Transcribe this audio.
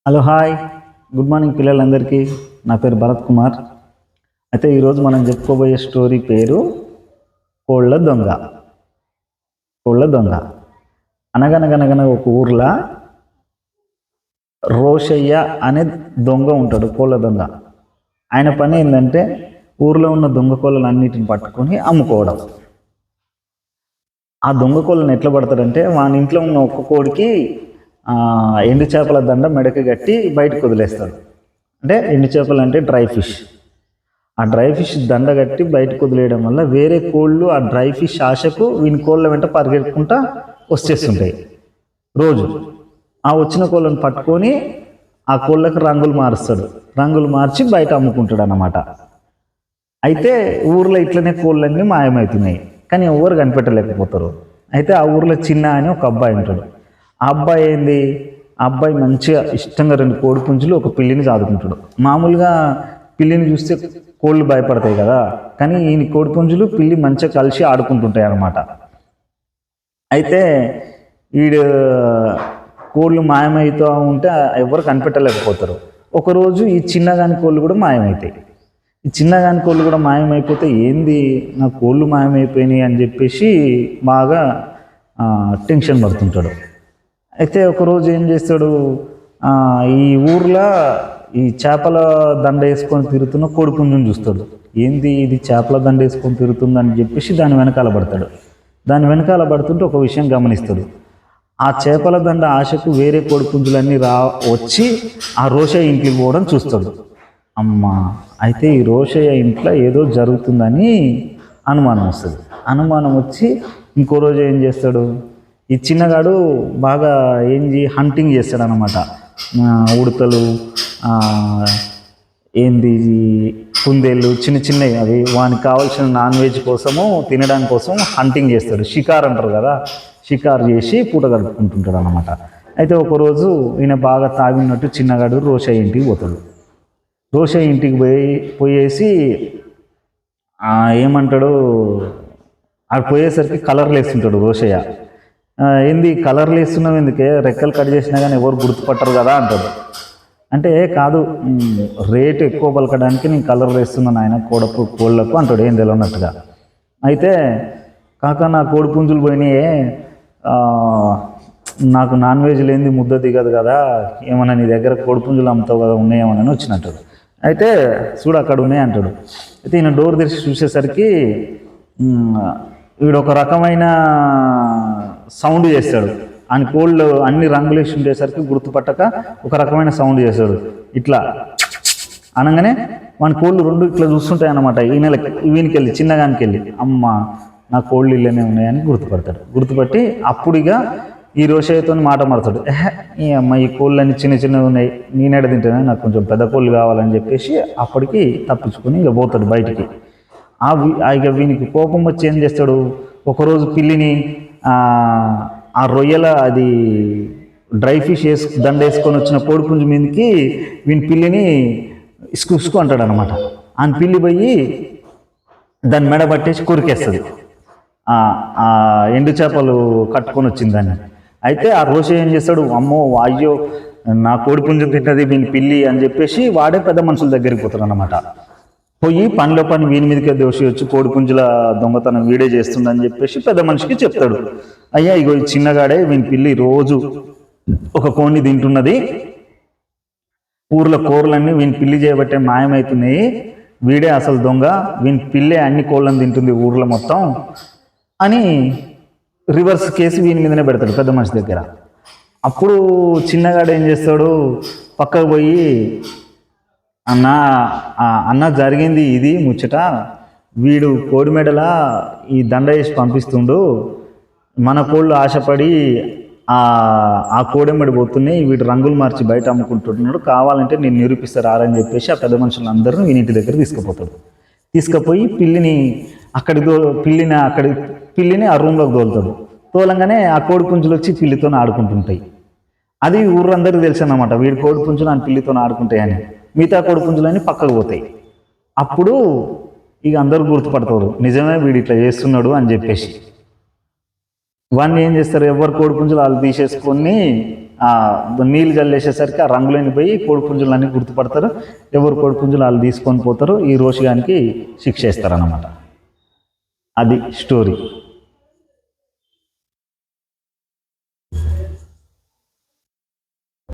Hello hi good morning పిల్లలందరికీ. నా పేరు భరత్ కుమార్. అయితే ఈరోజు మనం చెప్పుకోబోయే స్టోరీ పేరు కోళ్ళ దొంగ. కోళ్ళ దొంగ అనగనగనగన ఒక ఊర్లో రోషయ్య అనే దొంగ ఉంటాడు, కోళ్ళ దొంగ. ఆయన పని ఏంటంటే ఊర్లో ఉన్న దొంగ కోళ్ళను అన్నిటిని పట్టుకొని అమ్ముకోవడం. ఆ దొంగ కోళ్ళను ఎట్లా పడతాడంటే వాని ఇంట్లో ఉన్న ఒక్క కోడికి ఎండు చేపల దండ మెడకి కట్టి బయటకు వదిలేస్తాడు. అంటే ఎండు చేపలు అంటే డ్రై ఫిష్. ఆ డ్రై ఫిష్ దండ కట్టి బయటకు వదిలేయడం వల్ల వేరే కోళ్ళు ఆ డ్రై ఫిష్ ఆశకు వీని కోళ్ళ వెంట పరిగెట్టుకుంటా వచ్చేస్తుంటాయి. రోజు ఆ వచ్చిన కోళ్ళను పట్టుకొని ఆ కోళ్ళకు రంగులు మారుస్తాడు. రంగులు మార్చి బయట అమ్ముకుంటాడు అన్నమాట. అయితే ఊర్లో ఇట్లనే కోళ్ళన్నీ మాయమవుతున్నాయి, కానీ ఎవరు కనిపెట్టలేకపోతారు. అయితే ఆ ఊర్లో చిన్న అని ఒక అబ్బాయి ఉంటాడు. ఆ అబ్బాయి మంచిగా ఇష్టంగా 2 కోడి పుంజులు ఒక పిల్లిని సాదుకుంటాడు. మామూలుగా పిల్లిని చూస్తే కోళ్ళు భయపడతాయి కదా, కానీ ఈయన కోడి పుంజులు పిల్లి మంచిగా కలిసి ఆడుకుంటుంటాయి అన్నమాట. అయితే వీడు కోళ్ళు మాయమవుతూ ఉంటే ఎవరు కనిపెట్టలేకపోతారు. ఒకరోజు ఈ చిన్నగాని కోళ్ళు కూడా మాయమవుతాయి. ఈ చిన్నగాని కోళ్ళు కూడా మాయమైపోతే ఏంది నా కోళ్ళు మాయమైపోయినాయి అని చెప్పేసి బాగా టెన్షన్ పడుతుంటాడు. అయితే ఒకరోజు ఏం చేస్తాడు, ఈ ఊర్లో ఈ చేపల దండ వేసుకొని తిరుగుతున్న కోడిపుంజుని చూస్తాడు. ఏంది ఇది చేపల దండ వేసుకొని తిరుగుతుందని చెప్పేసి దాని వెనకాల పడతాడు. దాని వెనకాల పడుతుంటే ఒక విషయం గమనిస్తాడు. ఆ చేపల దండ ఆశకు వేరే కోడిపుంజులన్నీ వచ్చి ఆ రోషయ్య ఇంటికి పోవడం చూస్తాడు. అమ్మా, అయితే ఈ రోషయ్య ఇంట్లో ఏదో జరుగుతుందని అనుమానం వస్తుంది. అనుమానం వచ్చి ఇంకో రోజు ఏం చేస్తాడు, ఈ చిన్నగాడు బాగా హంటింగ్ చేస్తాడు అన్నమాట. ఉడతలు, కుందేళ్ళు, చిన్న చిన్నవి అవి వానికి కావాల్సిన నాన్ వెజ్ కోసము తినడానికి కోసం హంటింగ్ చేస్తాడు. షికార్ అంటారు కదా, షికార్ చేసి పూట గడుపుకుంటుంటాడు అన్నమాట. అయితే ఒకరోజు ఈయన బాగా తాగినట్టు చిన్నగాడు రోషయ్య ఇంటికి పోతాడు. రోషయ్య ఇంటికి పోయేసి ఏమంటాడు, ఆడు పోయేసరికి కలర్లు వేస్తుంటాడు రోషయ్య. ఏంది కలర్లు వేస్తున్నావు, ఎందుకే రెక్కలు కట్ చేసినా కానీ ఎవరు గుర్తుపట్టరు కదా అంటాడు. అంటే కాదు, రేటు ఎక్కువ పలకడానికి నేను కలర్ వేస్తున్నాను ఆయన కోళ్ళకు అంటాడు, ఏం తెలియనట్టుగా. అయితే కాక నా కోడి పుంజులు పోయినాయే, నాకు నాన్ వెజ్ లేనిది ముద్ద దిగదు కదా, ఏమన్నా నీ దగ్గర కోడి పుంజులు అమ్ముతావు కదా, ఉన్నాయేమని వచ్చినట్టు. అయితే చూడు అక్కడ ఉన్నాయి అంటాడు. అయితే ఈయన డోర్ తెరిచి చూసేసరికి వీడు ఒక రకమైన సౌండ్ చేస్తాడు. ఆయన కోళ్ళు అన్ని రంగులు వేసి ఉండేసరికి గుర్తుపట్టక ఒక రకమైన సౌండ్ చేస్తాడు. ఇట్లా అనగానే మన కోళ్ళు 2 ఇట్లా చూస్తుంటాయి అన్నమాట. వీనికి వెళ్ళి చిన్నగానికి వెళ్ళి, అమ్మ నా కోళ్ళు ఇళ్ళనే ఉన్నాయని గుర్తుపడతాడు. గుర్తుపట్టి అప్పుడు ఇక ఈ రోషయ్యతో మాట మారుతాడు. ఈ అమ్మ ఈ కోళ్ళన్నీ చిన్న చిన్నవి ఉన్నాయి, నేనేడ తింటానే, నాకు కొంచెం పెద్ద కోళ్ళు కావాలని చెప్పేసి అప్పటికి తప్పించుకొని ఇక పోతాడు బయటికి. ఇక వీనికి కోపం వచ్చి ఏం చేస్తాడు, ఒకరోజు పిల్లిని ఆ రొయ్యల అది డ్రై ఫిష్ దండ వేసుకొని వచ్చిన కోడిపుంజు మీదకి వీని పిల్లిని ఇసుకు అంటాడు అనమాట. ఆ పిల్లి పోయి దాన్ని మెడ పట్టేసి కొరికేస్తుంది. ఆ ఎండు చేపలు కట్టుకొని వచ్చింది దాన్ని. అయితే ఆ రోషయ్య ఏం చేస్తాడు, అమ్మో అయ్యో నా కోడిపుంజు తింటది వీని పిల్లి అని చెప్పేసి వాడే పెద్ద మనుషుల దగ్గరికి పోతాడు అనమాట. పోయి పనిలో పని వీని మీదకే దోషి వచ్చి కోడిపుంజుల దొంగతనం వీడే చేస్తుందని చెప్పేసి పెద్ద మనిషికి చెప్తాడు. అయ్యా ఇగో ఈ చిన్నగాడే వీని పిల్లి రోజు ఒక కోడిని తింటున్నది, ఊర్లో కోళ్ళన్నీ వీని పిల్లి చేయబట్టే మాయమవుతున్నాయి, వీడే అసలు దొంగ, వీని పిల్లే అన్ని కోళ్ళని తింటుంది ఊర్లో మొత్తం అని రివర్స్ కేసు వీని మీదనే పెడతాడు పెద్ద మనిషి దగ్గర. అప్పుడు చిన్నగాడు ఏం చేస్తాడు, పక్కకు పోయి అన్న జరిగింది ఇది ముచ్చట, వీడు కోడి మెడల ఈ దండ వేసి పంపిస్తుండు, మన కోళ్ళు ఆశపడి ఆ కోడెమ్మడి పోతున్నాయి, వీడు రంగులు మార్చి బయట అమ్ముకుంటున్నాడు, కావాలంటే నేను నిరూపిస్తారు ఆరని చెప్పేసి ఆ పెద్ద మనుషులందరూ వీనింటి దగ్గర తీసుకుపోయి పిల్లిని ఆ రూమ్లోకి తోలుతాడు. తోలంగానే ఆ కోడి పుంజులు వచ్చి పిల్లితో ఆడుకుంటుంటాయి. అది ఊరందరికీ తెలుసు అన్నమాట, వీడి కోడి పుంజులు ఆ పిల్లితో ఆడుకుంటాయని. మిగతా కోడి పుంజులని పక్కకు పోతాయి. అప్పుడు ఇక అందరూ గుర్తుపడతారు, నిజమే వీడు ఇట్లా చేస్తున్నాడు అని చెప్పేసి. వాడిని ఏం చేస్తారు, ఎవరు కోడి పుంజులు వాళ్ళు తీసేసుకొని నీళ్ళు జల్లేసేసరికి ఆ రంగులని పోయి కోడిపుంజులన్నీ గుర్తుపడతారు. ఎవరు కోడిపుంజులు వాళ్ళు తీసుకొని పోతారు. ఈ రోషిగానికి శిక్ష ఇస్తారన్నమాట. అది స్టోరీ.